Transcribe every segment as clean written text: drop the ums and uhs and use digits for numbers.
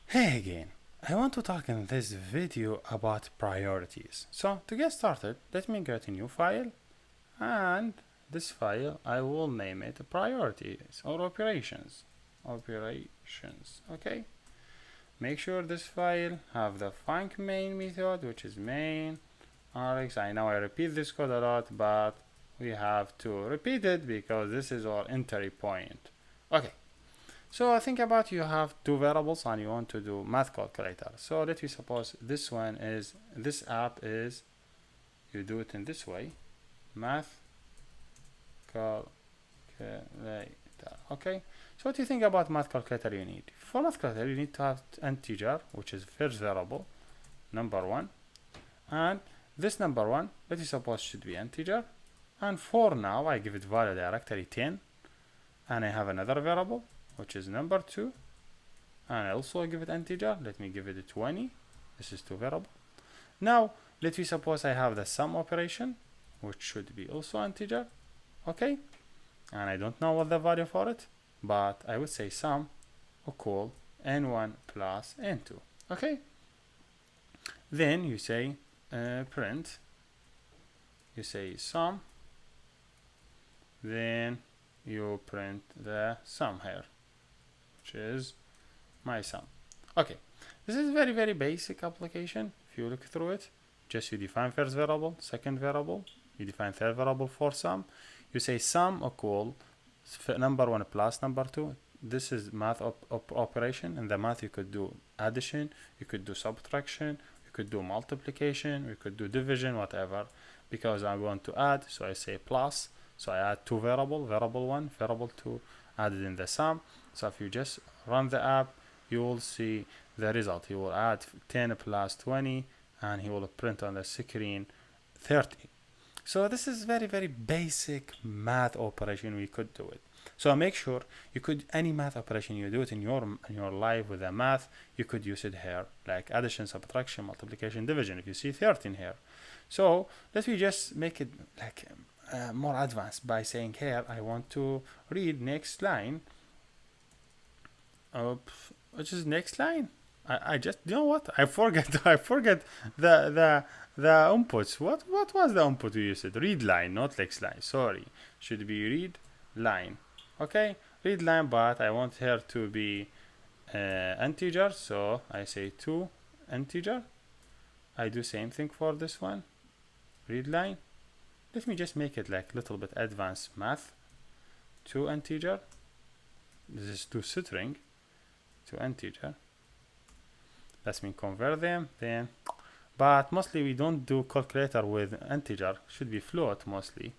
Hey again, I want to talk in this video about priorities. So to get started, let me get a new file, and this file I will name it priorities or operations. Operations, okay? Make sure this file have the func main method, which is main rx. I know I repeat this code a lot, but we have to repeat it because this is our entry point. Okay. So I think about you have two variables and you want to do math calculator. So let me suppose this one is, this app is, you do it in this way, math calculator. Okay. So what do you think about math calculator you need? For math calculator you need to have integer, which is first variable, number one. And this number one, let me suppose should be integer. And for now I give it value directly 10. And I have another variable, which is number 2, and I also give it integer. Let me give it a 20. This is two variable. Now let me suppose I have the sum operation, which should be also integer. Okay, and I don't know what the value for it, but I would say sum equal n1 plus n2. Okay, then you say print, you say sum, then you print the sum here, which is my sum. Okay, this is very basic application. If you look through it, just you define first variable, second variable, you define third variable for sum. You say sum equal number one plus number two. This is math operation. In the math you could do addition, you could do subtraction, you could do multiplication, you could do division, whatever. Because I want to add, so I say plus. So I add two variable, variable 1, variable 2, added in the sum. So if you just run the app, you will see the result. You will add 10 plus 20, and he will print on the screen 30. So this is very basic math operation. We could do it. So make sure you could, any math operation you do it in your life with a math, you could use it here, like addition, subtraction, multiplication, division. If you see 13 here, so let me just make it like more advanced by saying here I want to read next line. Which is next line? I just, you know what, I forget I forget the inputs. What was the input we used? Read line, not next line. Sorry, should be read line. Okay, read line, but I want here to be integer, so I say 2 integer. I do same thing for this one, read line. Let me just make it like little bit advanced math. 2 integer. This is 2 string to integer. That's mean convert them then. But mostly we don't do calculator with integer. Should be float mostly.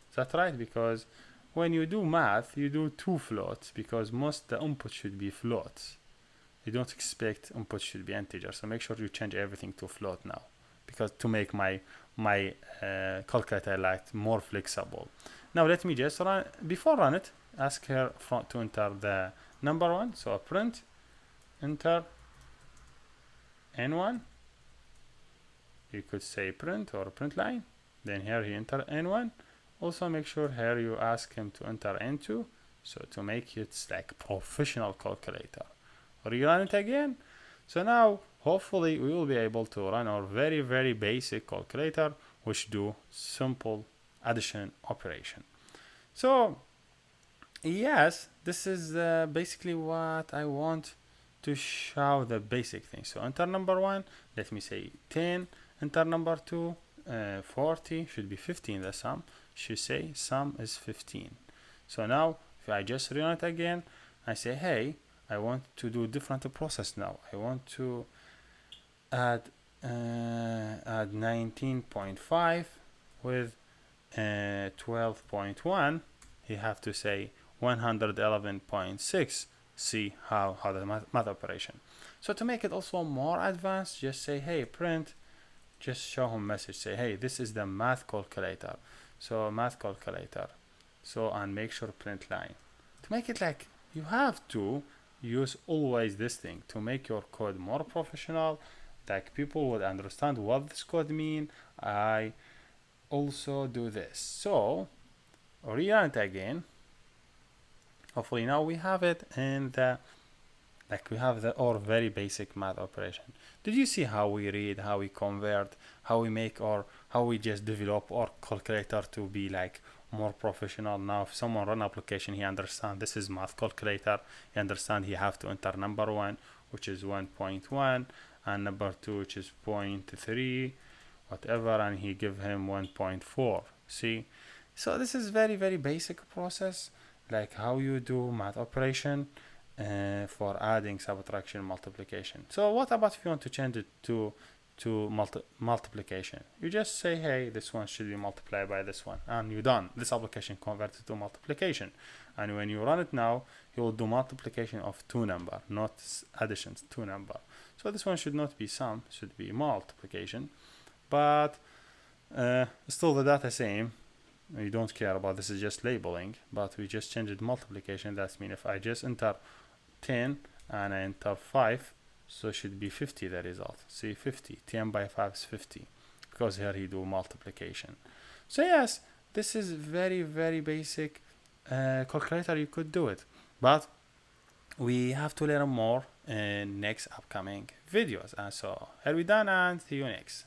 Is that right? Because when you do math, you do 2 floats because most the input should be floats. You don't expect input should be integer. So make sure you change everything to float now, because to make my calculator like more flexible. Now let me just run, before run it, ask her to enter the number one. So print enter n1. You could say print or print line. Then here he enter n1. Also make sure here you ask him to enter n2. So to make it like professional calculator. Rerun it again. So now hopefully we will be able to run our very basic calculator, which do simple addition operation. So yes, this is basically what I want to show, the basic thing. So enter number one, let me say 10, enter number two, 40, should be 15 the sum, should say sum is 15. So now if I just run it again, I say hey, I want to do different process now. I want to add 19.5 with 12.1. You have to say 111.6. See how the math operation. So to make it also more advanced, just say hey print, just show him message, say hey, this is the math calculator. So math calculator. So and make sure print line. To make it like, you have to use always this thing to make your code more professional, like people would understand what this code mean. I also do this. So rerun it again. Hopefully now we have it in the like we have the or very basic math operation. Did you see how we read, how we convert, how we make, or how we just develop our calculator to be like more professional? Now if someone run application, he understand this is math calculator, he understand he have to enter number 1, which is 1.1, and number 2, which is 0.3, whatever, and he give him 1.4. See, so this is very very basic process, like how you do math operation for adding, subtraction, multiplication. So what about if you want to change it to multiplication? You just say, hey, this one should be multiplied by this one, and you're done. This application converted to multiplication, and when you run it now, you will do multiplication of 2 number, not additions, 2 number. So this one should not be sum, should be multiplication, but still the data same. We don't care about this, is just labeling, but we just changed multiplication. That means if I just enter 10 and I enter 5, so it should be 50 the result. See, 50, 10 by 5 is 50, because here he do multiplication. So yes, this is very very basic calculator, you could do it, but we have to learn more in next upcoming videos. And so here we done, and see you next.